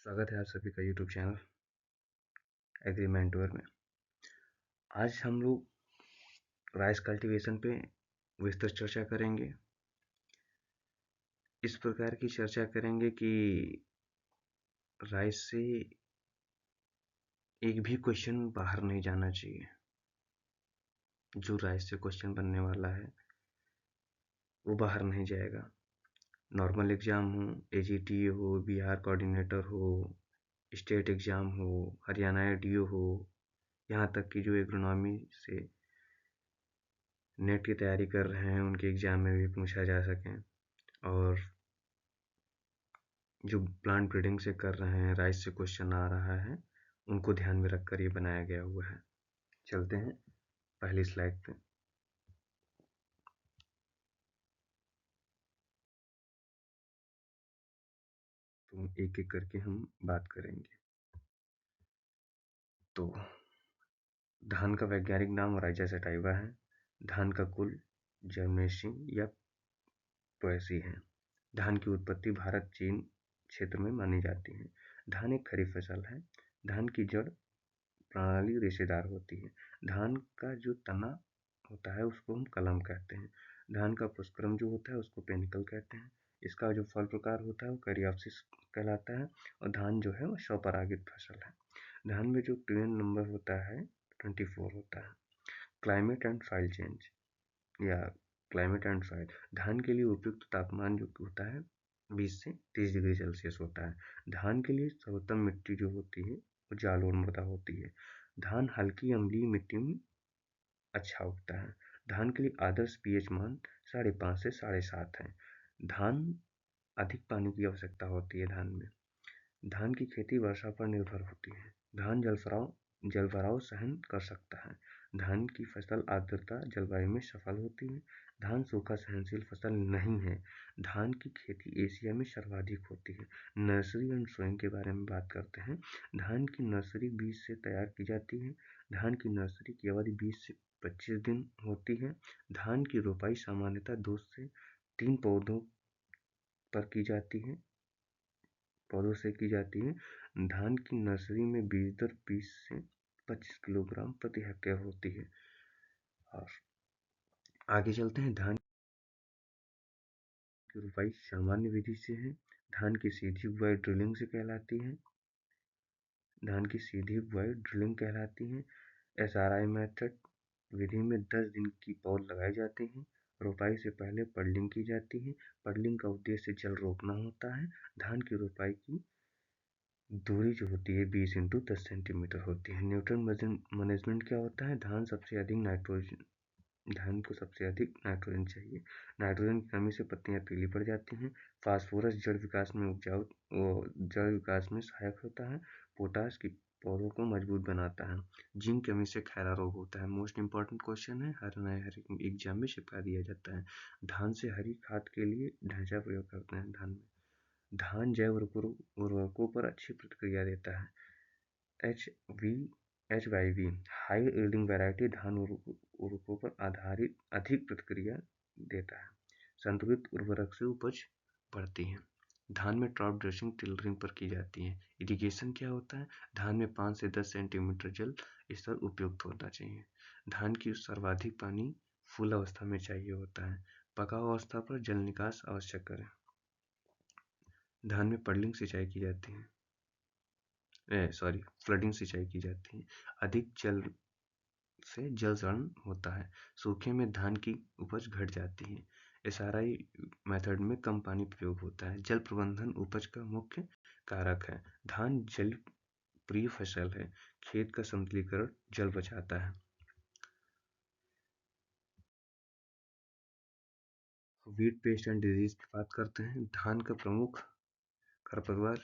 स्वागत है आप सभी का यूट्यूब चैनल एग्री मेंटोर में। आज हम लोग राइस कल्टीवेशन पे विस्तृत चर्चा करेंगे। इस प्रकार की चर्चा करेंगे कि राइस से एक भी क्वेश्चन बाहर नहीं जाना चाहिए। जो राइस से क्वेश्चन बनने वाला है वो बाहर नहीं जाएगा। नॉर्मल एग्ज़ाम हो, AGT हो, बिहार कोऑर्डिनेटर हो, स्टेट एग्ज़ाम हो, हरियाणा ADO हो, यहाँ तक कि जो एग्रोनॉमी से नेट की तैयारी कर रहे हैं उनके एग्ज़ाम में भी पूछा जा सके। और जो प्लांट ब्रीडिंग से कर रहे हैं, राइस से क्वेश्चन आ रहा है, उनको ध्यान में रखकर ये बनाया गया हुआ है। चलते हैं पहली स्लाइड पे। तो एक एक करके हम बात करेंगे। तो धान का वैज्ञानिक नाम राइजा सटाइवा है। धान का कुल जर्मेसी या पोएसी है। धान की उत्पत्ति भारत चीन क्षेत्र में मानी जाती है। धान एक खरीफ फसल है। धान की जड़ प्रणाली रेशेदार होती है। धान का जो तना होता है उसको हम कलम कहते हैं। धान का पुष्पक्रम जो होता है उसको पेनिकल कहते हैं। इसका जो फल प्रकार होता है वो करियोप्सिस कहलाता है। और धान जो है वो स्वपरागित फसल है। धान में जो ट्रेन नंबर होता है 24 होता है। क्लाइमेट एंड सॉइल चेंज या क्लाइमेट एंड सॉइल, धान के लिए उपयुक्त तापमान जो होता है 20 से 30 डिग्री सेल्सियस होता है। धान के लिए सर्वोत्तम मिट्टी जो होती है वो जालोर मृदा होती है। धान हल्की अम्लीय मिट्टी में अच्छा उगता है। धान के लिए आदर्श pH मान 5.5 से 7.5 है। धान अधिक पानी की आवश्यकता होती है। धान की खेती वर्षा पर निर्भर होती है। धान जलभराव सहन कर सकता है। धान की फसल आर्द्रता जलवायु में सफल होती है। धान सूखा सहनशील फसल नहीं है। धान की खेती एशिया में सर्वाधिक होती है। नर्सरी एंड सोइंग के बारे में बात करते हैं। धान की नर्सरी बीज से तैयार की जाती है। धान की नर्सरी की अवधि 20 से 25 दिन होती है। धान की रोपाई सामान्यतः 2 से 3 पौधों पर की जाती है, पौधों से की जाती है। धान की नर्सरी में बीज दर 20 से 25 किलोग्राम प्रति हेक्टेयर होती है। और आगे चलते हैं। धान की रोपाई सामान्य विधि से है। धान की सीधी बुआई ड्रिलिंग से कहलाती है। धान की सीधी बुआई ड्रिलिंग कहलाती है। SRI मेथड विधि में 10 दिन की पौध लगाए जाते हैं। रोपाई से पहले पडलिंग की जाती है। पडलिंग का उद्देश्य जल रोकना होता है। धान की रोपाई की दूरी जो होती है 20 × 10 सेंटीमीटर होती है। न्यूट्रिएंट मैनेजमेंट क्या होता है? धान को सबसे अधिक नाइट्रोजन चाहिए। नाइट्रोजन की कमी से पत्तियां पीली पड़ जाती हैं। फास्फोरस जड़ विकास में सहायक होता है। पोटाश की पौधों को मजबूत बनाता है। जिंक कमी से खैरा रोग होता है। मोस्ट इंपॉर्टेंट क्वेश्चन है, हर एग्जाम में चिपका दिया जाता है। धान से हरी खाद के लिए ढांचा प्रयोग करते हैं। धान जैव उर्वरकों पर अच्छी प्रतिक्रिया देता है। HYV हाई यील्डिंग वैरायटी धान उर्वरकों पर आधारित अधिक प्रतिक्रिया देता है। संतुलित उर्वरक से उपज बढ़ती है। धान में क्रॉप ड्रेसिंग टिलरिंग पर की जाती है। इरिगेशन क्या होता है? धान में 5 से 10 सेंटीमीटर जल स्तर उपयुक्त होना चाहिए। धान की सर्वाधिक पानी फूल अवस्था में चाहिए होता है। पकाऊ अवस्था पर जल निकास आवश्यक करें। धान में पडलिंग सिंचाई की जाती है, फ्लडिंग सिंचाई की जाती है। अधिक जल से जल सड़न होता है। सूखे में धान की उपज घट जाती है। SRI मेथड में कम पानी प्रयोग होता है। जल प्रबंधन उपज का मुख्य कारक है। धान जल प्रिय फसल है। खेत का समतलीकरण जल बचाता है। वीट पेस्ट एंड डिजीज की बात करते हैं। धान का प्रमुख खरपतवार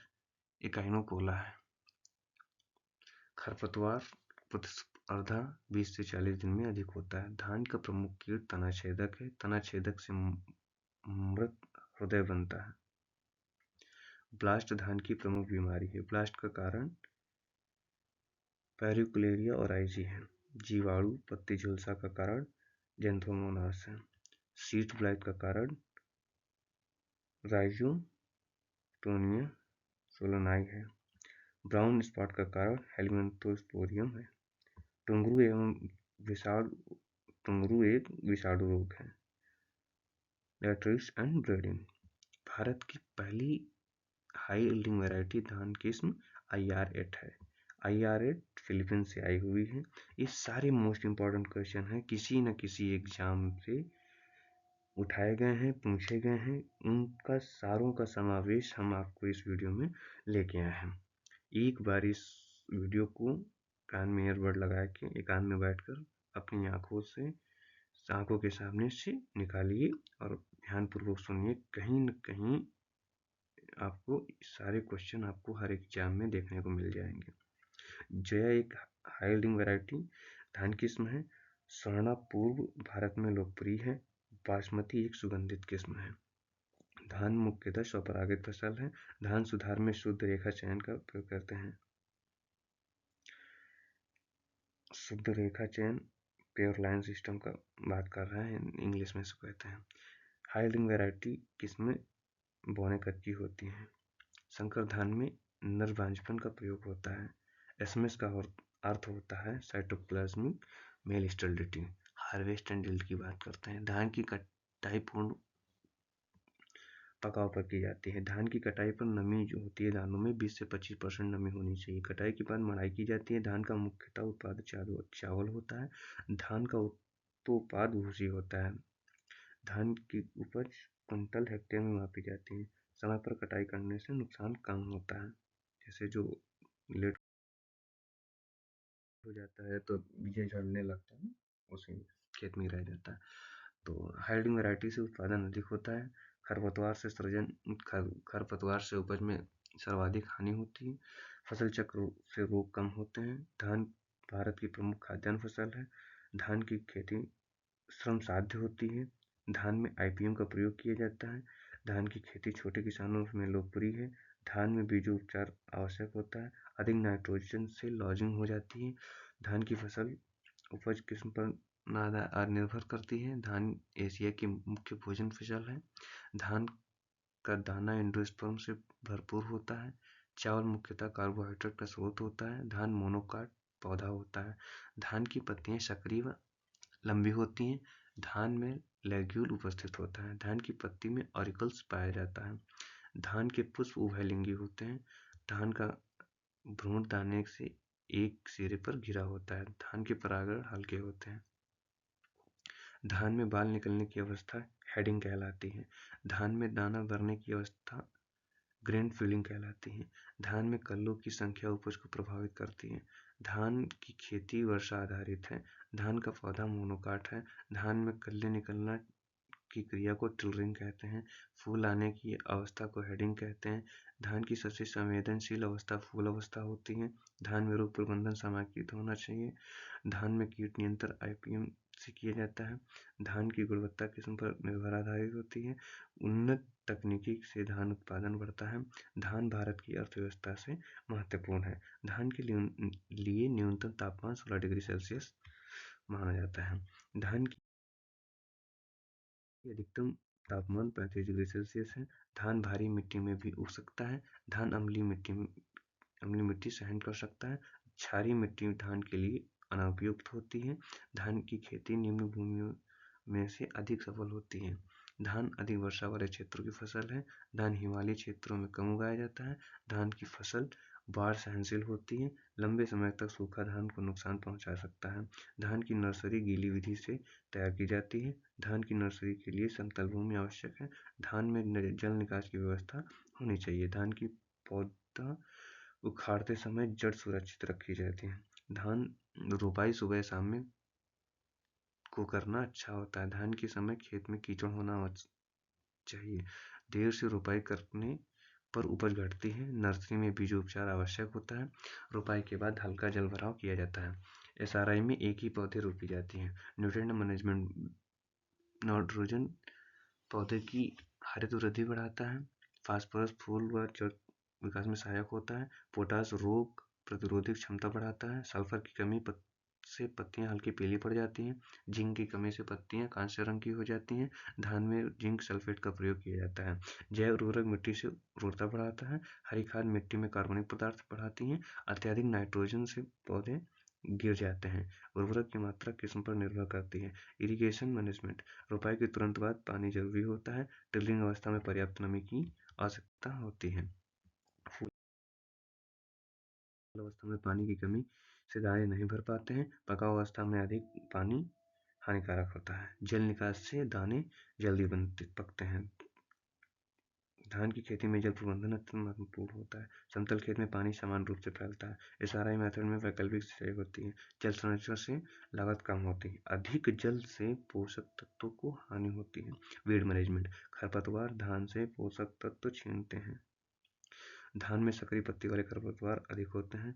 इकाइनोकोला है। खरपतवार प्रतिस्पर्धा 20 से 40 दिन में अधिक होता है। धान का प्रमुख कीट तनाछेदक है। तनाछेदक से मृत हृदय बनता है। ब्लास्ट धान की प्रमुख बीमारी है। ब्लास्ट का कारण पेरिकुलेरिया ओराइजी है। जीवाणु पत्ती झुलसा का कारण जेंथ्रोमोनास है। सीड ब्लाइट का कारण राइजोटोनिया सोलोनाई है। ब्राउन स्पॉट का कारण हेलिकोबैक्टर है। टुंगरू एक विषाणु रोग है। लैट्रिक्स एंड ब्रीडिंग। भारत की पहली हाई यील्डिंग वैरायटी धान किस्म IR8 है। IR8 फिलीपींस से आई हुई है। ये सारे मोस्ट इम्पॉर्टेंट क्वेश्चन हैं, किसी न किसी एग्जाम से उठाए गए हैं, पूछे गए हैं। उनका सारों का समावेश हम आपको इस वीडियो में लेके आए हैं। एक बार इस वीडियो को कान में ईयरबड लगा के एकांत में बैठकर अपनी आंखों के सामने से निकालिए और ध्यानपूर्वक सुनिए। कहीं न कहीं आपको सारे क्वेश्चन आपको हर एग्जाम में देखने को मिल जाएंगे। जया एक हाई यील्डिंग वैरायटी धान किस्म है। स्वर्णा पूर्व भारत में लोकप्रिय है। बासमती एक सुगंधित किस्म है। धान मुख्यतः स्वपरागित फसल है। धान सुधार में शुद्ध रेखा चयन का उपयोग करते हैं। शुद्ध रेखा चयन प्योर लाइन सिस्टम का बात कर रहे हैं, इंग्लिश में इसको कहते हैं। हाई यील्डिंग वैरायटी किस्में बौने कच्ची होती हैं। संकर धान में नर बांझपन का प्रयोग होता है। SMS का अर्थ होता है cytoplasmic male sterility. Harvest and yield की बात करते हैं। धान की कटाई पूर्ण पकाव पर की जाती है। धान की कटाई पर नमी जो होती है दानों में 20 से 25% नमी होनी चाहिए। कटाई के बाद मड़ाई की जाती है। धान का मुख्यतः उत्पाद चावल होता है। धान का उत्पाद भूसी होता है। धान की उपज कुंटल हेक्टेयर में मापी जाती है। समय पर कटाई करने से नुकसान कम होता है। जैसे जो लेट हो जाता है तो बीज झड़ने लगता है, उसी खेत में रह जाता है। तो हाई यील्डिंग वैरायटी से उत्पादन अधिक होता है। खरपतवार से उपज में सर्वाधिक हानि होती है। फसल चक्र से रोग कम होते हैं। धान भारत की प्रमुख खाद्यान्न फसल है। धान की खेती श्रम साध्य होती है। धान में IPM का प्रयोग किया जाता है। धान की खेती छोटे किसानों में लोकप्रिय है। धान में बीजोपचार आवश्यक होता है। अधिक नाइट्रोजन से लॉजिंग हो जाती है। धान की फसल उपज किस्म पर निर्भर करती है। धान एशिया की मुख्य भोजन फसल है। धान का दाना एंडोस्पर्म से भरपूर होता है। चावल मुख्यतः कार्बोहाइड्रेट का स्रोत होता है। धान मोनोकाट पौधा होता है। धान की पत्तियां सक्रिय व लंबी होती हैं। धान में लैग्यूल उपस्थित होता है। धान की पत्ती में ऑरिकल्स पाया जाता है। धान के पुष्प उभयलिंगी होते हैं। धान का भ्रूण दाने से एक सिरे पर घिरा होता है। धान के परागण हल्के होते हैं। धान में बाल निकलने की अवस्था हेडिंग कहलाती है। धान में दाना भरने की अवस्था ग्रेन फिलिंग कहलाती है। धान में कल्लों की संख्या उपज को प्रभावित करती है। धान की खेती वर्षा आधारित है। धान का पौधा मोनोकाट है। धान में कल्ले निकलना की क्रिया को टिलरिंग कहते हैं। फूल आने की अवस्था को हेडिंग कहते हैं। धान की सबसे संवेदनशील अवस्था फूल अवस्था होती है। धान में रोग प्रबंधन समेकित होना चाहिए। धान में कीट नियंत्रण IPM से किया जाता है। धान की गुणवत्ता किस्म पर निर्भर आधारित होती है। उन्नत तकनीकी से धान उत्पादन बढ़ता है। धान भारत की अर्थव्यवस्था से महत्वपूर्ण है। धान के लिए न्यूनतम तापमान 16 डिग्री सेल्सियस माना जाता है। धान की अधिकतम तापमान 35 डिग्री सेल्सियस है। धान भारी मिट्टी में भी उग सकता है। धान अम्लीय मिट्टी सहन कर सकता है। क्षारीय मिट्टी धान के लिए अनुपयुक्त होती है। धान की खेती निम्न भूमियों में से अधिक सफल होती है। धान अधिक वर्षा वाले क्षेत्रों की फसल है। धान हिमालयी क्षेत्रों में कम उगाया जाता है। धान की फसल बाढ़ सहनशील होती है। लंबे समय तक सूखा धान को नुकसान पहुंचा सकता है। धान की नर्सरी गीली विधि से तैयार की जाती है। धान की नर्सरी के लिए समतल भूमि आवश्यक है। धान में जल निकास की व्यवस्था होनी चाहिए। धान की पौधा उखाड़ते समय जड़ सुरक्षित रखी जाती है। धान रोपाई सुबह शाम में को करना अच्छा होता है। धान के समय खेत में कीचड़ होना चाहिए। देर से रोपाई करने पर उपज घटती है। नर्सरी में बीजोपचार आवश्यक होता है। रोपाई के बाद हल्का जल भराव किया जाता है। SRI में एक ही पौधे रोपी जाती हैं। न्यूट्रिएंट मैनेजमेंट नाइट्रोजन पौधे की हरित वृद्धि बढ़ाता है। फास्फोरस फूल व जड़ विकास में सहायक होता है। पोटास रोग प्रतिरोधक क्षमता बढ़ाता है। सल्फर की कमी से पत्तियां हल्की पीली पड़ जाती हैं। जिंक की कमी से पत्तियां कांस्य रंग की हो जाती हैं। धान में जिंक सल्फेट का प्रयोग किया जाता है। जैव उर्वरक मिट्टी से उर्वरता बढ़ाता है। हरी खाद मिट्टी में कार्बनिक पदार्थ बढ़ाती है। अत्यधिक नाइट्रोजन से पौधे गिर जाते हैं। उर्वरक की मात्रा किस्म पर निर्भर करती है। इरिगेशन मैनेजमेंट, रोपाई के तुरंत बाद पानी जरूरी होता है। टिल्लिंग अवस्था में पर्याप्त नमी की आवश्यकता होती है। फूल अवस्था में पानी की कमी से दाने नहीं भर पाते हैं। पकाऊ अवस्था में अधिक पानी हानिकारक होता है। जल निकास से दाने जल्दी पकते हैं। धान की खेती में जल प्रबंधन अत्यंत महत्वपूर्ण होता है। समतल खेत में पानी समान रूप से फैलता है। एसआरआई मेथड में वैकल्पिक सिंचाई होती है। जल संरक्षण से लागत कम होती है। अधिक जल से पोषक तत्वों को हानि होती है। वीड मैनेजमेंट, खरपतवार धान से पोषक तत्व छीनते हैं। धान में सकरी पत्ती वाले खरपतवार अधिक होते हैं।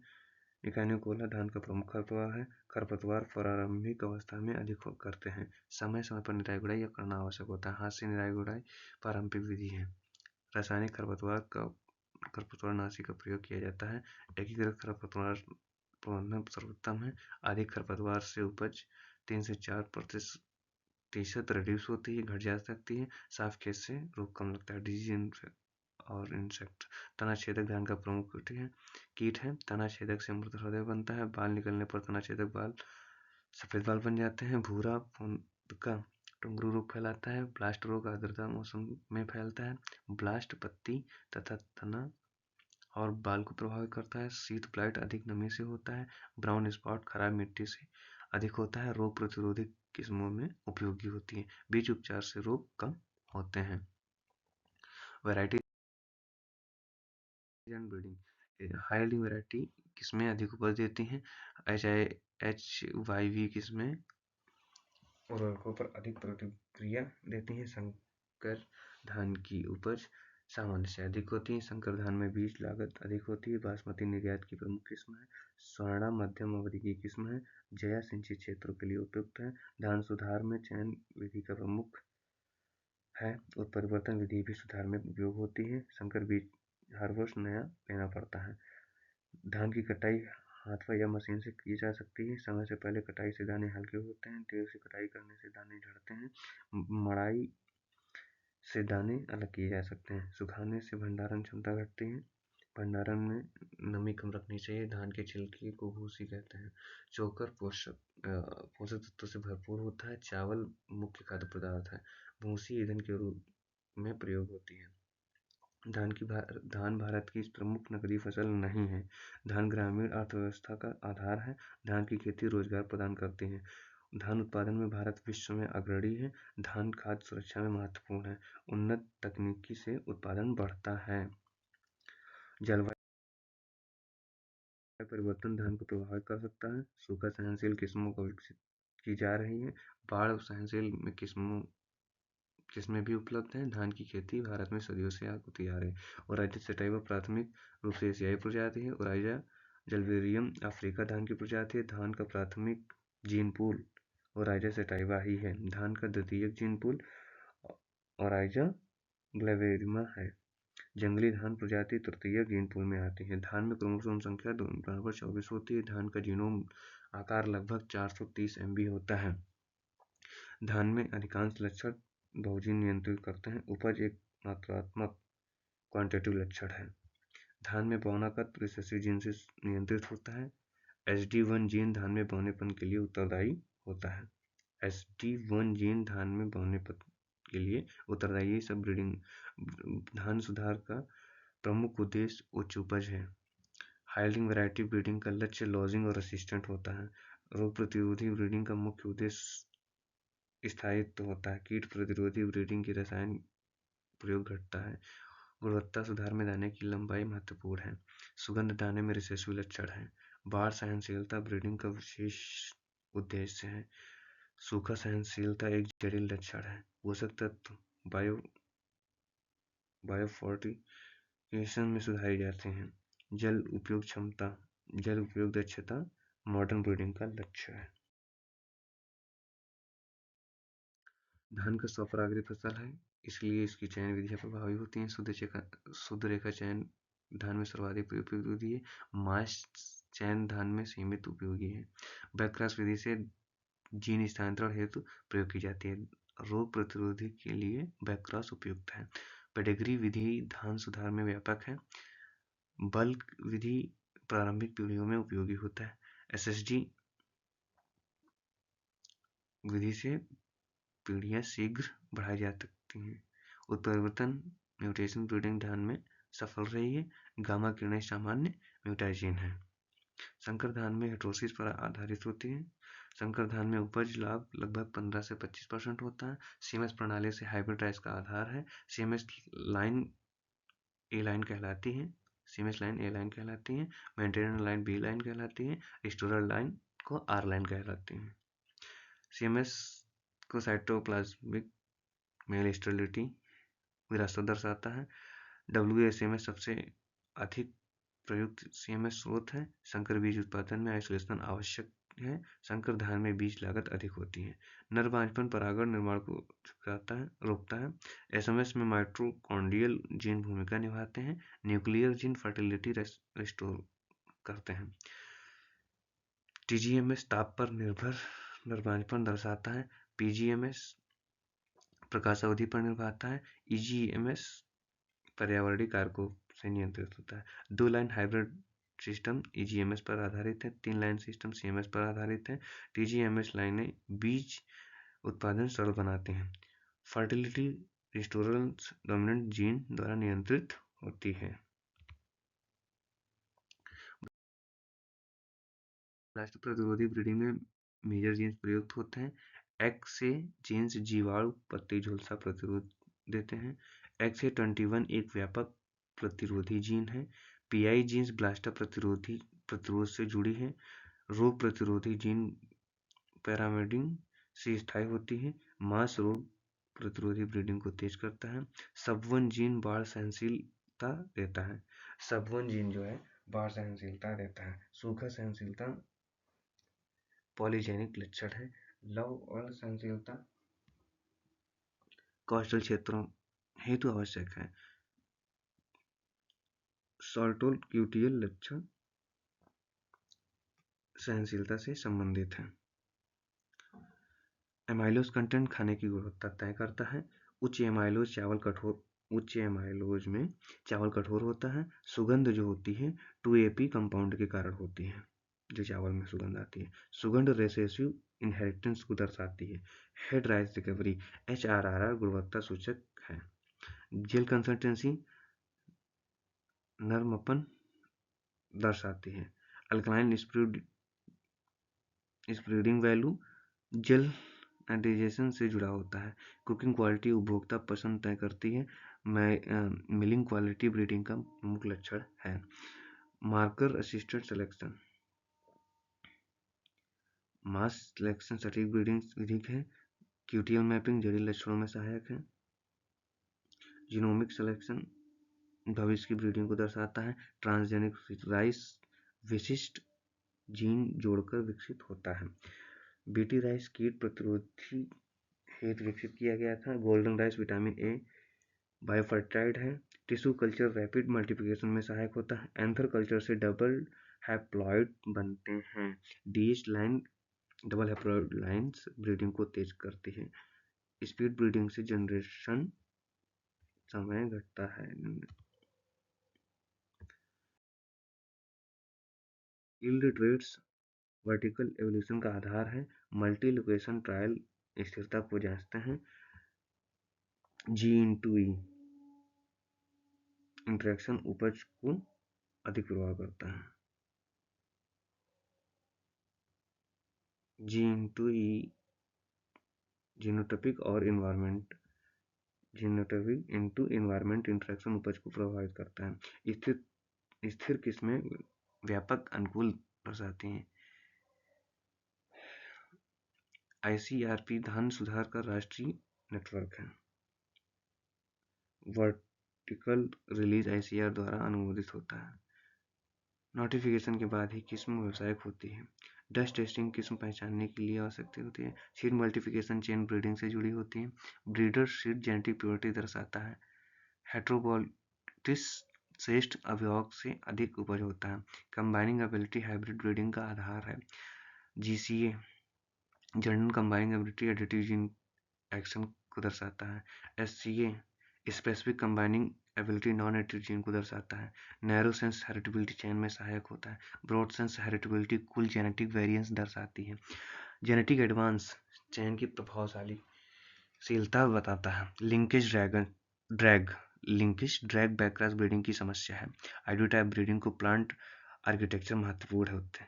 इकाइनोकोला धान का प्रमुख खरपतवार है। खरपतवार प्रारंभिक अवस्था में अधिक करते हैं। समय समय पर निराई गुड़ाई करना आवश्यक होता है। हाथ से निराई गुड़ाई पारंपरिक विधि है। रासायनिक खरपतवारनाशी का प्रयोग किया जाता है। एकीकृत खरपतवार प्रबंधन सर्वोत्तम है। अधिक खरपतवार से उपज 3 से 4% रिड्यूस होती है, घट जा सकती है। साफ खेत से रोग कम लगता है। डिजीज और इंसेक्ट, तना छेदक धान का प्रमुख कीट है। तना छेदक से मृत हृदय बनता है। बाल निकलने पर तना छेदक बाल सफेद बाल बन जाते हैं। भूरा का टुंगरू रोग फैलाता है। ब्लास्ट रोग आर्द्रता मौसम में फैलता है। ब्लास्ट पत्ती तथा तना और बाल को प्रभावित करता है। शीत ब्लाइट अधिक नमी से होता है। ब्राउन स्पॉट खराब मिट्टी से अधिक होता है। रोग प्रतिरोधी किस्मों में उपयोगी होती है। बीज उपचार से रोग कम होते हैं। Variety and breeding, high yielding variety किस्में अधिक उपज देती हैं। HYV किस्में उर्वरकों पर अधिक प्रतिक्रिया देती हैं। संकर धान की उपज सामान्य से अधिक होती है। संकर धान में बीज लागत अधिक होती है। बासमती निर्यात की प्रमुख किस्म है। स्वर्णा मध्यम अवधि की किस्म है। जया सिंचित क्षेत्रों के लिए उपयुक्त है। धान सुधार में चयन विधि का प्रमुख है और परिवर्तन विधि भी सुधार में उपयोग होती है। संकर बीज हर वर्ष नया लेना पड़ता है। धान की कटाई हाथ या मशीन से की जा सकती है। समय से पहले कटाई से दाने हल्के होते हैं। देर से कटाई करने से दाने झड़ते हैं। मड़ाई से दाने अलग किए जा सकते हैं। सुखाने से भंडारण क्षमता घटती है। भंडारण में नमी कम रखनी चाहिए। धान के छिलके को भूसी कहते हैं। चोकर पोषक तत्वों से भरपूर होता है। चावल मुख्य खाद्य पदार्थ है। भूसी ईंधन के रूप में प्रयोग होती है। धान भारत की प्रमुख नकदी फसल नहीं है। धान ग्रामीण अर्थव्यवस्था का आधार है। धान की खेती रोजगार प्रदान करती है। धान उत्पादन में भारत विश्व में अग्रणी है। धान खाद्य सुरक्षा में महत्वपूर्ण है। उन्नत तकनीकी से उत्पादन बढ़ता है। जलवायु परिवर्तन धान को प्रभावित कर सकता है। सूखा सहनशील किस्मों को विकसित की जा रही है। बाढ़ सहनशील किस्में भी उपलब्ध हैं। धान की खेती भारत में सदियों से होती आ रही है। ओराइजा सटाइवा प्राथमिक रूप से एशियाई प्रजाति है। ओराइजा जलवेरियम अफ्रीका धान की प्रजाति है। धान का प्राथमिक जीन पूल ओराइजा सटाइवा ही है। धान का द्वितीयक जीन पूल ओराइजा ग्लेवेरिमा है। जंगली धान प्रजाति तृतीयक जीन पूल में आती है। धान में क्रोमोसोम संख्या 2 × 24 होती है। धान का जीनोम आकार लगभग 430 MB होता है। धान में अधिकांश लक्षण बहुजीन नियंत्रित करते हैं। उपज एक मात्रात्मक क्वांटिटिव लक्षण है। धान में बौनापन रिसेसिव जीन से नियंत्रित होता है। SD1 जीन धान में बौनेपन के लिए उत्तरदायी होता है। SD1 जीन धान में बौनेपन के लिए उत्तरदायी सब ब्रीडिंग धान सुधार का प्रमुख उद्देश्य उच्च उपज है। हाइल्डिंग वैरायटी ब्रीडिंग का लक्ष्य लॉजिंग और रेसिस्टेंट होता है। रोग प्रतिरोधी ब्रीडिंग का मुख्य उद्देश्य स्थायित्व होता है। कीट प्रतिरोधी ब्रीडिंग की रसायन प्रयोग घटता है। गुणवत्ता सुधार में दाने की लंबाई महत्वपूर्ण है। सुगंध दाने में रिसेसिव लक्षण है। बाढ़ सहनशीलता ब्रीडिंग का विशेष उद्देश्य है। सूखा सहनशीलता एक जटिल लक्षण है। पोषक तत्व बायोफोर्टिफिकेशन में सुधारी जाते हैं। जल उपयोग दक्षता मॉडर्न ब्रीडिंग का लक्ष्य है। धान का स्वपरागृत फसल है, इसलिए इसकी चयन विधियां प्रभावी होती हैं। शुद्ध रेखा चयन धान में सर्वाधिक उपयोगी विधि है। मास चयन धान में सीमित उपयोगी है। बैकक्रॉस विधि से जीन स्थानांतरण हेतु प्रयोग की जाती है। रोग प्रतिरोधी के लिए बैकक्रॉस उपयुक्त है। पेडिग्री विधि धान सुधार में व्यापक है। बल्क विधि प्रारंभिक पीढ़ियों में उपयोगी होता है। एसएसडी विधि से पीढ़ियां शीघ्र बढ़ाई जा सकती हैं। उत्परिवर्तन म्यूटेशन ब्रीडिंग धान में सफल रही है। गामा किरणें सामान्य म्यूटाजीन है। संकर धान में हेटेरोसिस पर आधारित होती है। संकर धान में उपज लाभ लगभग 15 से 25% होता है। सीएमएस प्रणाली से हाइब्रिड राइस का आधार है। सीएमएस लाइन ए लाइन कहलाती है। सीएमएस लाइन ए लाइन कहलाती है। मेंटेनर लाइन बी लाइन कहलाती है। रिस्टोरर लाइन को आर लाइन कहलाती है। सीएमएस को साइटोप्लाज्मिक मेल स्टेरिलिटी विरासत दर्शाता है। WSMS सबसे अधिक प्रयुक्त सीएमएस स्रोत है। संकर बीज उत्पादन में आइसोलेशन आवश्यक है। संकर धान में बीज लागत अधिक होती है। नर बांझपन परागण निर्माण को रोकता है। एसएमएस में माइटोकॉन्ड्रियल जीन भूमिका निभाते हैं। न्यूक्लियर जीन फर्टिलिटी रिस्टोर करते हैं। टीजीएमएस ताप पर निर्भर नर बांझपन दर्शाता है। पीजीएमएस प्रकाश अवधि पर निर्भरता है। ईजीएमएस पर्यावरणीय कारकों से नियंत्रित होता है। 2 लाइन हाइब्रिड सिस्टम ईजीएमएस पर आधारित है। 3 लाइन सिस्टम सीएमएस पर आधारित है। टीजीएमएस लाइनें बीज उत्पादन सरल बनाते हैं। फर्टिलिटी रिस्टोरेंस डोमिनेंट जीन द्वारा नियंत्रित होती है। राष्ट्र प्रतिरोधी ब्रीडिंग में मेजर जीन्स प्रयुक्त होते हैं। एक्स से जीन्स जीवाणु पत्ती झुलसा प्रतिरोध देते हैं। एक्स से 21 एक व्यापक प्रतिरोधी जीन है। पीआई जीन्स ब्लास्टा प्रतिरोध से जुड़ी है। रोग प्रतिरोधी जीन पैरामेडिन से स्थायी होती है। मांस रोग प्रतिरोधी ब्रीडिंग को तेज करता है। सब1 जीन बाढ़ सहनशीलता देता है। सब1 जीन जो है बाढ़ सहनशीलता देता है। सूखा सहनशीलता पॉलीजेनिक लक्षण है। लव और सहनशीलता कोस्टल क्षेत्रों हेतु आवश्यक है। सॉल्टोल क्यूटियल लक्षण सहनशीलता से संबंधित है। एमाइलोज कंटेंट खाने की गुणवत्ता तय करता है। उच्च एमाइलोज में चावल कठोर होता है। सुगंध जो होती है 2AP कंपाउंड के कारण होती है, जो चावल में सुगंध आती है। सुगंध रेसेसिव इनहेरिटेंस को दर्शाती है। हेड राइस रिकवरी HRRR गुणवत्ता सूचक है। जेल कंसिस्टेंसी नरमपन दर्शाती है। Alkaline spreading value gel digestion से जुड़ा होता है। कुकिंग क्वालिटी उपभोक्ता पसंद तय करती है। मिलिंग क्वालिटी ब्रीडिंग का प्रमुख लक्षण है। मार्कर असिस्टेड सिलेक्शन मास सिलेक्शन सटीक ब्रीडिंग विधि है। क्यूटियल मैपिंग जटिल लक्षणों में सहायक है। जीनोमिक सिलेक्शन भविष्य की ब्रीडिंग को दर्शाता है। ट्रांसजेनिक राइस विशिष्ट जीन जोड़कर विकसित होता है। बीटी राइस कीट प्रतिरोधी हेतु विकसित किया गया था। Golden rice vitamin A biofortified है। टिश्यू कल्चर रैपिड मल्टीप्लिकेशन में सहायक होता है। एंथर कल्चर से डबल हैप्लॉइड बनते हैं। DH line double haploid lines breeding को तेज करती है। स्पीड ब्रीडिंग से जनरेशन समय घटता है। यील्ड ट्रेड्स वर्टिकल एवोल्यूशन का आधार है। मल्टी लोकेशन ट्रायल स्थिरता को जांचते हैं। G/E इंटरेक्शन उपज को अधिक प्रभाव करता है। G/E जीनोटाइपिक और इन्वायरमेंट इंटरेक्शन उपज को प्रभावित करता है। स्थिर किस्में व्यापक अनुकूल दर्शाती हैं। ICRP धान सुधार का राष्ट्रीय नेटवर्क है। वर्टिकल रिलीज ICR द्वारा अनुमोदित होता है। नोटिफिकेशन के बाद ही किस्म व्यावसायिक होती है। डस्ट टेस्टिंग किस्म पहचानने के लिए आवश्यक होती है। सीड मल्टीप्लिकेशन चेन ब्रीडिंग से जुड़ी होती है। ब्रीडर सीड जेनेटिक प्योरिटी दर्शाता है। हेट्रोबोलिटिस श्रेष्ठ अभिभावक से अधिक उपज होता है। कंबाइनिंग एबिलिटी हाइब्रिड ब्रीडिंग का आधार है। GCA general combining ability additive gene action को दर्शाता है। SCA specific combining ability non additive gene को दर्शाता है। नैरो सेंस हेरिटेबिलिटी चेन में सहायक होता है। ब्रॉड सेंस हेरिटेबिलिटी कुल जेनेटिक वेरिएंस दर्शाती है। जेनेटिक एडवांस चेन की प्रभावशीलता बताता है। लिंकेज ड्रैग बैकक्रॉस ब्रीडिंग की समस्या है। आइडियो टाइप ब्रीडिंग को प्लांट आर्किटेक्चर महत्वपूर्ण होते हैं।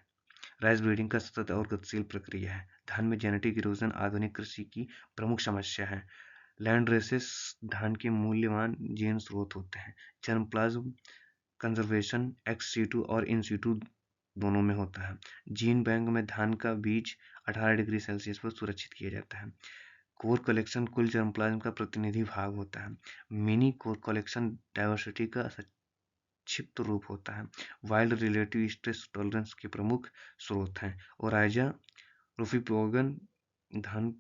राइस ब्रीडिंग का सतत और गतिशील प्रक्रिया है। धान में जेनेटिक इरोजन आधुनिक कृषि की प्रमुख समस्या है। लैंड रेसेस धान के मूल्यवान जीन स्रोत होते हैं। जर्मप्लाज्म कंजर्वेशन एक्स सीटू और इन सीटू दोनों में होता है। जीन बैंक में धान का बीज 18 डिग्री सेल्सियस पर सुरक्षित किया जाता है। कोर कलेक्शन कुल जर्मप्लाज्म का प्रतिनिधि भाग होता है। मिनी कोर कलेक्शन डाइवर्सिटी का संक्षिप्त रूप होता है। वाइल्ड रिलेटिव स्ट्रेस टॉलरेंस के प्रमुख स्रोत हैं। ओराइजा रूफियोगन धान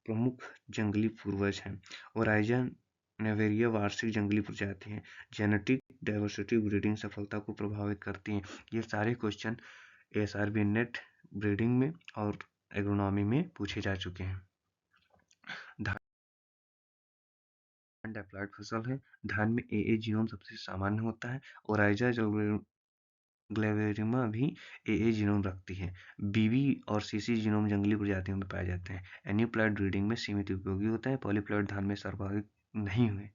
प्रमुख जंगली पूर्वज हैं। ओराइजा नेवेरिया वार्षिक जंगली प्रजाति है। जेनेटिक डाइवर्सिटी ब्रीडिंग सफलता को प्रभावित करती है। ये सारे क्वेश्चन ASRB नेट ब्रीडिंग में और एग्रोनॉमी में पूछे जा चुके हैं। धान डिप्लॉयड फसल है। धान में AA जीनोम सबसे सामान्य होता है। ओराइजा ग्लेवेरिमा भी AA जीनोम रखती है। BB और CC जीनोम जंगली प्रजातियों में पाए जाते हैं। एन्यूप्लॉयड ब्रीडिंग में सीमित उपयोगी होता है। पॉलीप्लॉयड धान में सर्वाधिक नहीं हुए।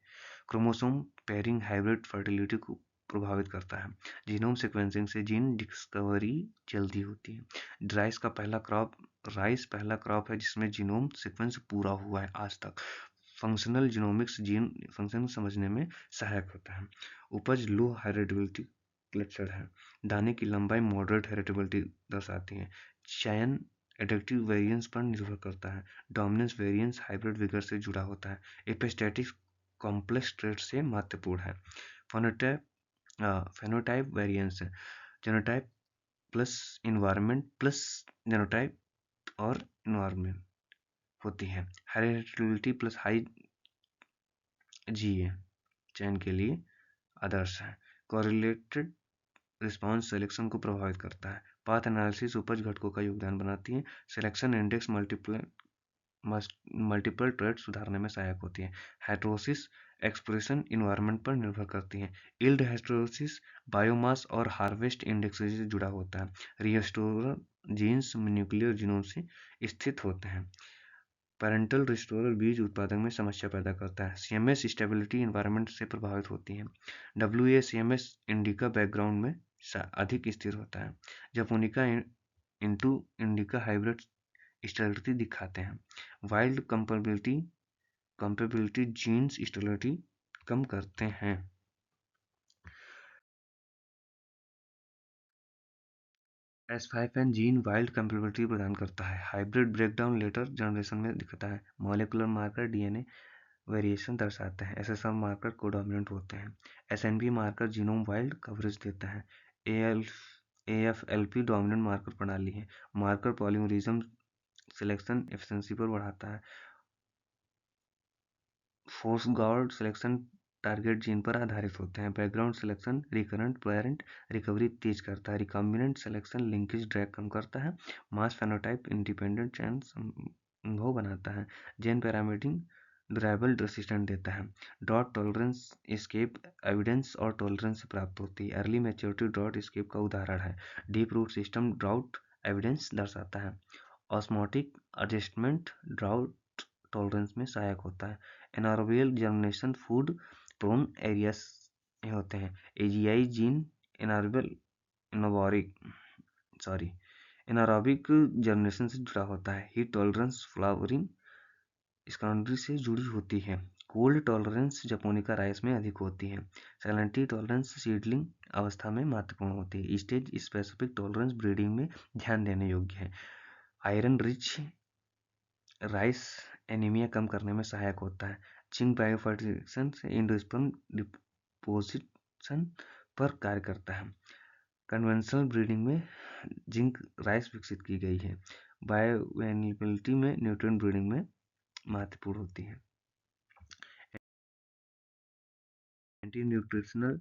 क्रोमोसोम पेयरिंग हाइब्रिड फर्टिलिटी को प्रभावित करता है। जीनोम सीक्वेंसिंग से जीन डिस्कवरी जल्दी होती है। राइस पहला क्रॉप है जिसमें जीनोम सीक्वेंस पूरा हुआ है आज तक। फंक्शनल जीनोमिक्स जीन फंक्शन समझने में सहायक होता है। उपज लो हेरिडेबिलिटी क्लचर है। दाने की लंबाई मॉडरेट हेरिटेबिलिटी दर्शाती है। चयन एडेक्टिव वेरिएंस पर निर्भर करता है। डोमिनेंस वेरिएंस हाइब्रिड विगर से जुड़ा होता है। एपिस्टैटिक कॉम्प्लेक्स ट्रेट से महत्वपूर्ण है। फेनोटाइप वेरिएंस है। Genotype plus environment plus genotype और इन्वायरमेंट होती है। हेरिडिटी प्लस हाई GA चयन के लिए आदर्श है। कोरिलेटेड रिस्पांस सिलेक्शन को प्रभावित करता है। पाथ एनालिसिस उपज घटकों का योगदान बनाती है। सिलेक्शन इंडेक्स मल्टीपल ट्रेड सुधारने में सहायक होती है। हेटेरोसिस एक्सप्रेशन इन्वायरमेंट पर निर्भर करती है। यील्ड हेटेरोसिस बायोमास और हार्वेस्ट इंडेक्स से जुड़ा होता है। रिस्टोरर जीन्स न्यूक्लियर जीनोम से स्थित होते हैं। पैरेंटल रिस्टोरर बीज उत्पादन में समस्या पैदा करता है। CMS स्टेबिलिटी इन्वायरमेंट से प्रभावित होती है। WA-CMS इंडिका बैकग्राउंड में अधिक स्थिर होता है। Japonica into indica hybrid stability दिखाते हैं। वाइल्ड कंपेबिलिटी जीन्स स्टेबिलिटी कम करते हैं। S5N जीन वाइल्ड कंपेबिलिटी प्रदान करता है। हाइब्रिड ब्रेकडाउन लेटर जनरेशन में दिखता है। मॉलिक्यूलर मार्कर DNA वेरिएशन दर्शाते हैं। SSR मार्कर कोडोमिनेंट होते हैं। SNP marker genome wild coverage देता है। AFLP डोमिनेंट मार्कर प्रणाली है। मार्कर पॉलीमरिज्म सिलेक्शन एफिशिएंसी पर बढ़ाता है। Foreground selection target gene पर आधारित होते हैं। Background selection recurrent parent recovery तेज करता है। रिकॉम्बिनेंट सिलेक्शन लिंकेज ड्रैग कम करता है। मास फेनोटाइप इंडिपेंडेंट चेन संभव बनाता है। जेन पैरामीटिंग ड्राइबल रेसिस्टेंट देता है। ड्रॉट टॉलरेंस एस्केप एविडेंस और टॉलरेंस से प्राप्त होती है। अर्ली मैच्योरिटी ड्रॉट एस्केप का उदाहरण है। Deep root system drought evidence दर्शाता है। ऑस्मोटिक एडजस्टमेंट ड्राउट टॉलरेंस में सहायक होता है। एनारोबियल जर्मिनेशन फूड प्रोन एरियाज में होते हैं। AGI जीन एनारोबिक जर्मिनेशन से जुड़ा होता है। हीट टॉलरेंस फ्लावरिंग स्कैंडरी से जुड़ी होती है। कोल्ड टॉलरेंस जपोनिका राइस में अधिक होती है। सैलिनिटी टॉलरेंस सीडलिंग अवस्था में महत्वपूर्ण होती है। स्टेज स्पेसिफिक टॉलरेंस ब्रीडिंग में ध्यान देने योग्य है। आयरन रिच राइस एनीमिया कम करने में सहायक होता है। जिंक बायोफर्टिलाइजेशन से एंडोस्पर्म डिपोजिशन पर कार्य करता है। कन्वेंशनल ब्रीडिंग में जिंक राइस विकसित की गई है। बायोअवेलेबिलिटी में न्यूट्रिएंट ब्रीडिंग में महत्वपूर्ण होती है। Anti nutritional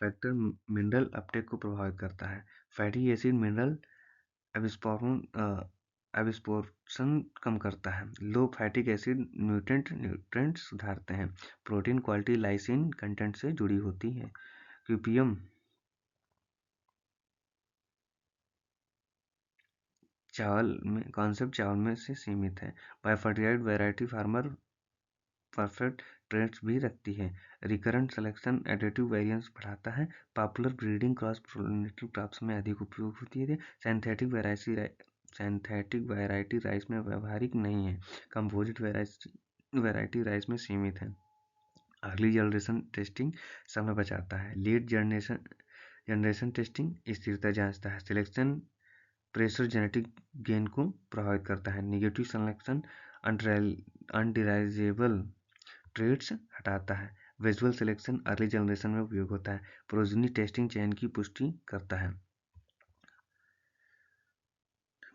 factor mineral Uptake को प्रभावित करता है। फैटी एसिड मिनरल एब्सॉर्प्शन कम करता है। लो फैटिक एसिड न्यूट्रेंट सुधारते हैं। प्रोटीन क्वालिटी लाइसिन कंटेंट से जुड़ी होती है। क्यूपीएम चावल में से सीमित है। बायफर्टिलाइज्ड वैरायटी फार्मर परफेक्ट ट्रेड्स भी रखती है। रिकरेंट सिलेक्शन एडिटिव वेरिएंस बढ़ाता है। Popular breeding cross pollinated crops में अधिक उपयोग होती है। सिंथेटिक वैरायटी राइस में व्यवहारिक नहीं है। कंपोजिट वैरायटी राइस में सीमित है। अर्ली जनरेशन टेस्टिंग समय बचाता है। लेट जनरेशन टेस्टिंग स्थिरता जांचता है। सिलेक्शन प्रेशर जेनेटिक गेन को प्रभावित करता है। नेगेटिव सिलेक्शन अनडिराइजेबल ट्रेड्स हटाता है। विजुअल सिलेक्शन अर्ली जनरेशन में उपयोग होता है। प्रोजेनी टेस्टिंग चयन की पुष्टि करता है।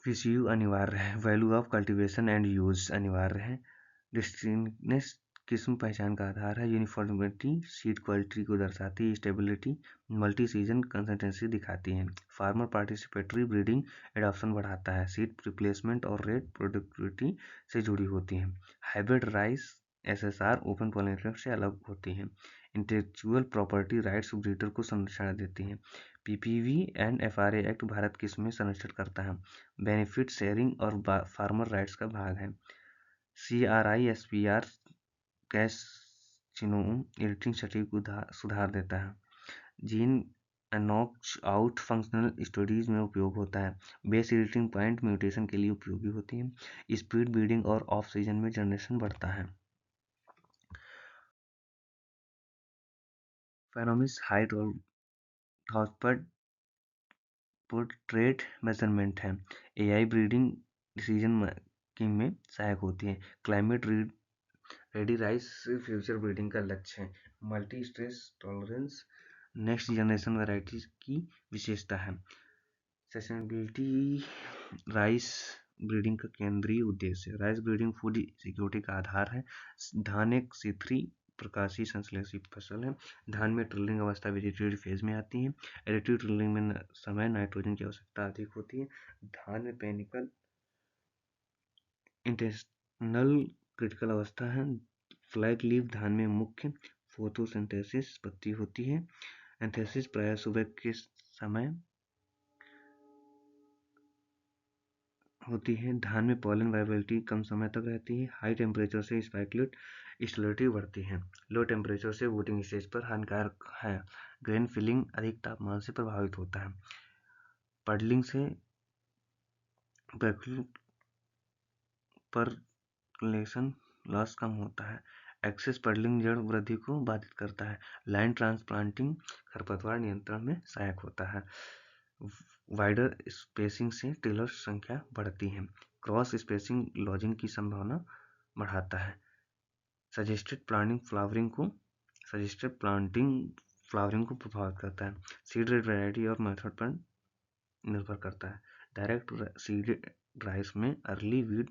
VCU अनिवार्य है। Value of cultivation and use अनिवार्य है। डिस्टिंक्टनेस किस्म पहचान का आधार है। यूनिफॉर्मिटी सीड क्वालिटी को दर्शाती है। स्टेबिलिटी मल्टी सीजन कंसिस्टेंसी दिखाती है। फार्मर पार्टिसिपेटरी ब्रीडिंग एडॉप्शन बढ़ाता है। सीड रिप्लेसमेंट और रेट प्रोडक्टिविटी से जुड़ी होती हैं। Hybrid rice SSR open pollinator से अलग होती हैं। इंटेलेक्चुअल प्रॉपर्टी राइट्स ब्रीडर को संरक्षण देती हैं। PPV and FRA act Bharat किस्म में संरक्षण करता है। बेनिफिट शेयरिंग और फार्मर राइट्स का भाग है। CRI SPR कैसिनोम एडिटिंग सटीक सुधार देता है। Gene knocks out functional studies में उपयोग होता है। बेस एडिटिंग पॉइंट म्यूटेशन के लिए उपयोगी होती है। स्पीड ब्रीडिंग और ऑफ सीजन में जनरेशन बढ़ता है। फेनोमिस हाइट और थॉसपर्ड पोर्ट्रेट मेजरमेंट है। AI ब्रीडिंग डिसीजन मेकिंग में सहायक होती है। Climate ready rice future breeding का लक्ष्य है। Multi stress tolerance next generation varieties की विशेषता है। सस्टेनेबिलिटी राइस ब्रीडिंग का केंद्रीय उद्देश्य है। राइस ब्रीडिंग फूड सिक्योरिटी का आधार है। धान एक C3 प्रकाशीय संश्लेषित फसल है। धान में ट्रिलिंग अवस्था वेजिटेटिव फेज में आती है। एडिटिव ट्रिलिंग में समय नाइट्रोजन की आवश्यकता अधिक होती है। धान में पेनिकल इंटेंशनल क्रिटिकल अवस्था है। फ्लैग लीफ धान में मुख्य फोटोसिंथेसिस पत्ती होती है। एंथेसिस प्रायः सुबह के समय होती है। धान में पॉलन वाइबिलिटी कम समय तक रहती है। हाई टेम्परेचर से स्पाइकलेट स्टेबिलिटी बढ़ती है। लो टेम्परेचर से वोटिंग स्टेज पर हानिकारक है। ग्रेन फिलिंग अधिक तापमान से प्रभावित होता है। पडलिंग से परलेशन लॉस कम होता है। एक्सेस पडलिंग जड़ वृद्धि को बाधित करता है। लाइन ट्रांसप्लांटिंग खरपतवार नियंत्रण में सहायक होता है। वाइडर स्पेसिंग से टिलर संख्या बढ़ती है। क्रॉस स्पेसिंग लॉजिंग की संभावना बढ़ाता है। सजेस्टेड प्लांटिंग फ्लावरिंग को प्रभावित करता है। सीड रेट वैरायटी और मेथड पर निर्भर करता है। डायरेक्ट सीडेड राइस में अर्ली वीड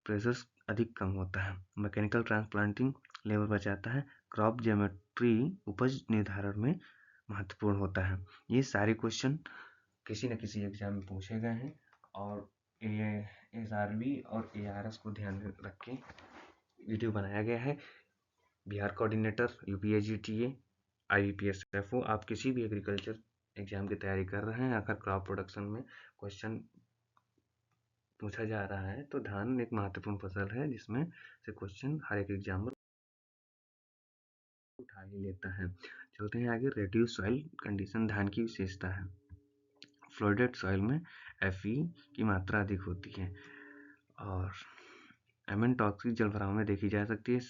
प्रेशर अधिक कम होता है। मैकेनिकल ट्रांसप्लांटिंग लेबर बचाता है। क्रॉप ज्योमेट्री उपज निर्धारण में महत्वपूर्ण होता है। ये सारे क्वेश्चन किसी न किसी एग्जाम में पूछे गए हैं और SRB और ARS को ध्यान में रख के वीडियो बनाया गया है। Bihar coordinator UPSC IBPS FO आप किसी भी एग्रीकल्चर एग्जाम की तैयारी कर रहे हैं, अगर क्रॉप प्रोडक्शन में क्वेश्चन पूछा जा रहा है तो धान एक महत्वपूर्ण फसल है जिसमें से क्वेश्चन हर एक एग्जाम में उठा ही लेता है। चलते हैं आगे। रेड्यूस सॉइल कंडीशन धान की विशेषता है। फ्लोडेड सॉइल में Fe की मात्रा अधिक होती है और एमन टॉक्सिक जलभराव में देखी जा सकती है।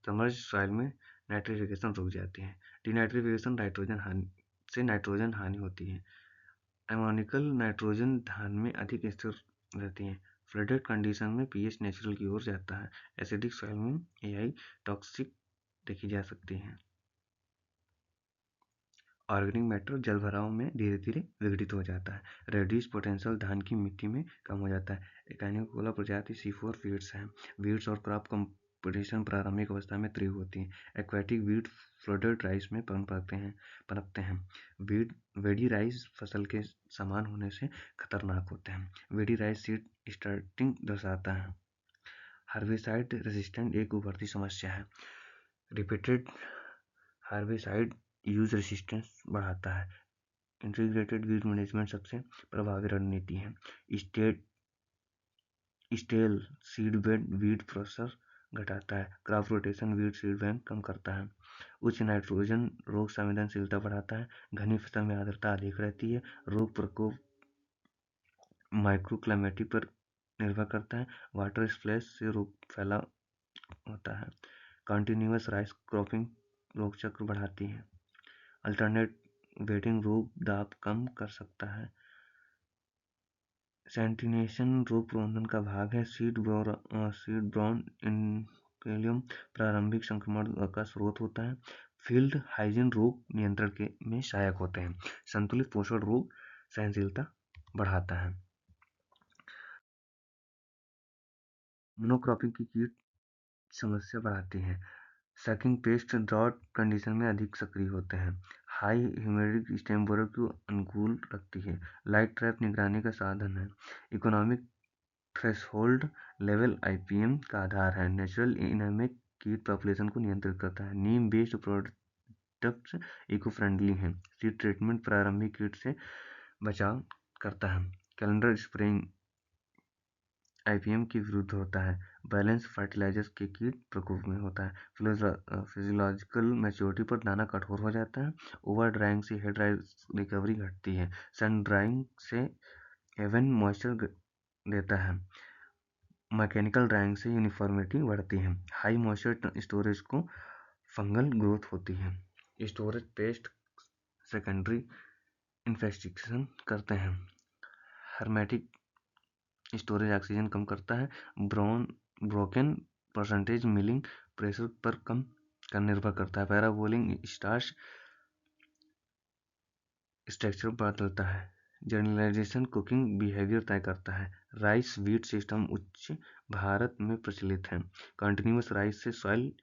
समर्ज सॉइल में नाइट्रिफिकेशन रुक जाती है। डिनाइट्रिफिकेशन नाइट्रोजन हानि होती है। एमोनिकल नाइट्रोजन धान में अधिक स्थिर रहती है। फ्लडेड कंडीशन में pH नेचुरल की ओर जाता है। एसिडिक सॉइल में AI टॉक्सिक देखी जा सकती है। ऑर्गेनिक मैटर जलभराव में धीरे धीरे विघटित हो जाता है। रेड्यूस पोटेंशियल धान की मिट्टी में कम हो जाता है। एकाइनोकोला प्रजाति C4 वीड्स हैं। वीड्स और क्रॉप प्रोपगेशन प्रारंभिक अवस्था में तीव्र होती है। एक्वेटिक वीड फ्लोटेड राइस में पनपते हैं। वेडी राइस फसल के समान होने से खतरनाक होते हैं। वेडी राइस सीड स्टार्टिंग दर्शाता है। हर्बिसाइड रेजिस्टेंट एक उभरती समस्या है। रिपीटेड हर्बिसाइड यूज रेजिस्टेंस बढ़ाता है। इंटीग्रेटेड वीड मैनेजमेंट सबसे प्रभावी रणनीति है। Stale seed bed weed process घटाता है। Crop rotation weed seed bank कम करता है। उच्च नाइट्रोजन रोग संवेदनशीलता बढ़ाता है। घनी फसल में आर्द्रता अधिक रहती है। रोग प्रकोप माइक्रोक्लाइमेटी पर निर्भर करता है। वाटर स्प्लैश से रोग फैला होता है। कंटिन्यूअस राइस क्रॉपिंग रोग चक्र बढ़ाती है। अल्टरनेट बेडिंग रोग दाब कम कर सकता है। सेंटिनेशन रोग प्रबंधन का भाग है। सीड ब्राउन इनकेलियम प्रारंभिक संक्रमण का स्रोत होता है। फील्ड हाइजीन रोग नियंत्रण में सहायक होते हैं। संतुलित पोषण रोग सहनशीलता बढ़ाता है। मोनोक्रॉपिंग की कीट समस्या बढ़ाती है। सकिंग पेस्ट ड्रॉट कंडीशन में अधिक सक्रिय होते हैं। हाई ह्यूमिडिटी स्टेम बोरर को अनुकूल रखती है। लाइट ट्रैप निगरानी का साधन है। इकोनॉमिक थ्रेशोल्ड लेवल IPM का आधार है। नेचुरल इनमिक कीट पॉपुलेशन को नियंत्रित करता है। नीम बेस्ड प्रोडक्ट्स इको फ्रेंडली हैं। सीड ट्रीटमेंट प्रारंभिक कीट से बचाव करता है। कैलेंडर स्प्रेइंग IPM के विरुद्ध होता है। बैलेंस फर्टिलाइजर्स के कीट प्रकोप में होता है। फिजियोलॉजिकल मैच्योरिटी पर दाना कठोर हो जाता है। ओवर ड्राइंग से हेड रिकवरी घटती है। सन ड्राइंग से हेवन मॉइस्चर देता है। मैकेनिकल ड्राइंग से यूनिफॉर्मिटी बढ़ती है। हाई मॉइस्चर स्टोरेज को फंगल ग्रोथ होती है। स्टोरेज पेस्ट सेकेंडरी इन्फेस्टेशन करते हैं। हर्मेटिक स्टोरेज ऑक्सीजन कम करता है। ब्रोकन परसेंटेज मिलिंग प्रेशर पर कम का निर्भर करता है। पैराबोलिंग स्टार्च स्ट्रक्चर बदलता है। जनरलाइजेशन कुकिंग बिहेवियर तय करता है। राइस वीट सिस्टम उच्च भारत में प्रचलित है। कंटिन्यूअस राइस से सॉइल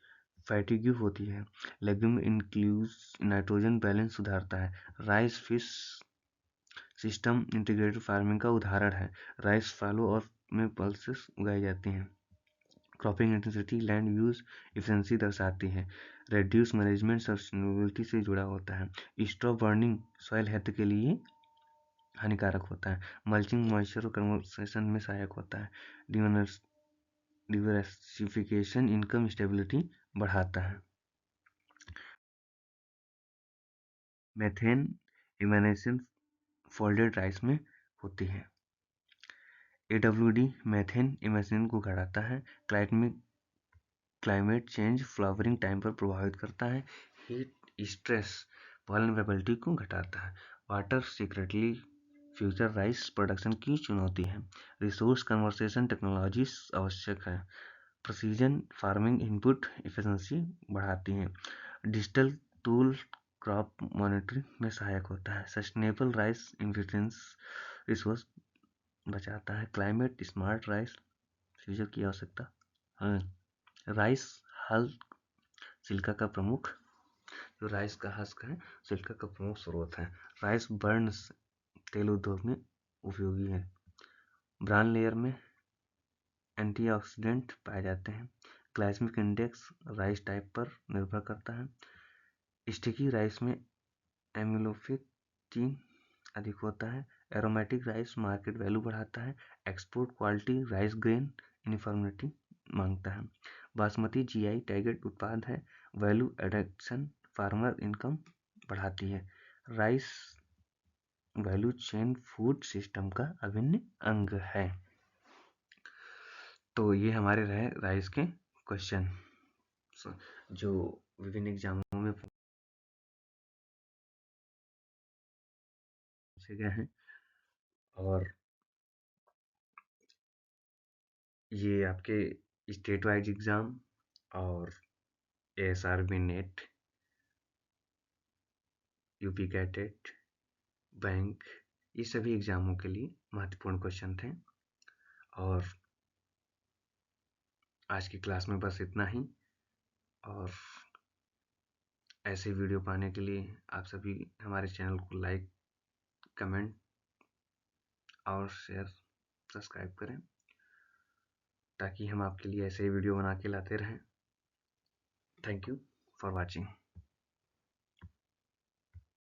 फैटिग्यू होती है। लेग्यूम इंक्लूज नाइट्रोजन बैलेंस सुधारता है। Rice fish system integrated farming का उदाहरण है। राइस फॉलो और में पल्सेस उगाई जाती हैं। Cropping intensity land use efficiency दर्शाती है। रेड्यूस मैनेजमेंट सस्टेनेबिलिटी से जुड़ा होता है। स्ट्रॉ बर्निंग सॉइल हेल्थ के लिए हानिकारक होता है। मल्चिंग मॉइस्चर कंजर्वेशन में सहायक होता है। डिवर्सिफिकेशन इनकम स्टेबिलिटी बढ़ाता है। मेथेन इमिनेशन फोल्डेड राइस में होती है। AWD मेथेन इमिनेशन को घटाता है। क्लाइमेट चेंज फ्लावरिंग टाइम पर प्रभावित करता है। हीट स्ट्रेस वल्नरेबिलिटी को घटाता है। Water security future rice production की चुनौती है। रिसोर्स कंजर्वेशन टेक्नोलॉजीज आवश्यक है। प्रिसीजन फार्मिंग इनपुट एफिशिएंसी बढ़ाती हैं। डिजिटल टूल क्रॉप मॉनिटरिंग में सहायक होता है। सस्टेनेबल राइस इन्वेस्टमेंट्स रिसोर्स बचाता है। क्लाइमेट स्मार्ट राइस फ्यूचर की आवश्यकता है। राइस हल्क सिल्का का प्रमुख जो राइस का हस्क है सिल्का का प्रमुख स्रोत है। राइस बर्न्स तेल उद्योग में उपयोगी है। ब्राउन लेयर में एंटीऑक्सीडेंट पाए जाते हैं। ग्लाइसेमिक इंडेक्स राइस टाइप पर निर्भर करता है। स्टिकी राइस में एमिलोफेटिन अधिक होता है। एरोमेटिक राइस मार्केट वैल्यू बढ़ाता है। Export quality rice grain uniformity मांगता है। बासमती GI टैगेड उत्पाद है। वैल्यू एडिशन फार्मर इनकम बढ़ाती है। Rice value chain food system का अभिन्न अंग है। तो ये हमारे रहे राइस के क्वेश्चन जो विभिन्न एग्जामों में पूछे गए हैं। और ये आपके स्टेट वाइज एग्जाम और ASRB net UP CATET bank ये सभी एग्जामों के लिए महत्वपूर्ण क्वेश्चन थे। और आज की क्लास में बस इतना ही, और ऐसे वीडियो पाने के लिए आप सभी हमारे चैनल को लाइक, कमेंट और शेयर, सब्सक्राइब करें, ताकि हम आपके लिए ऐसे ही वीडियो बना के लाते रहें। Thank you for watching.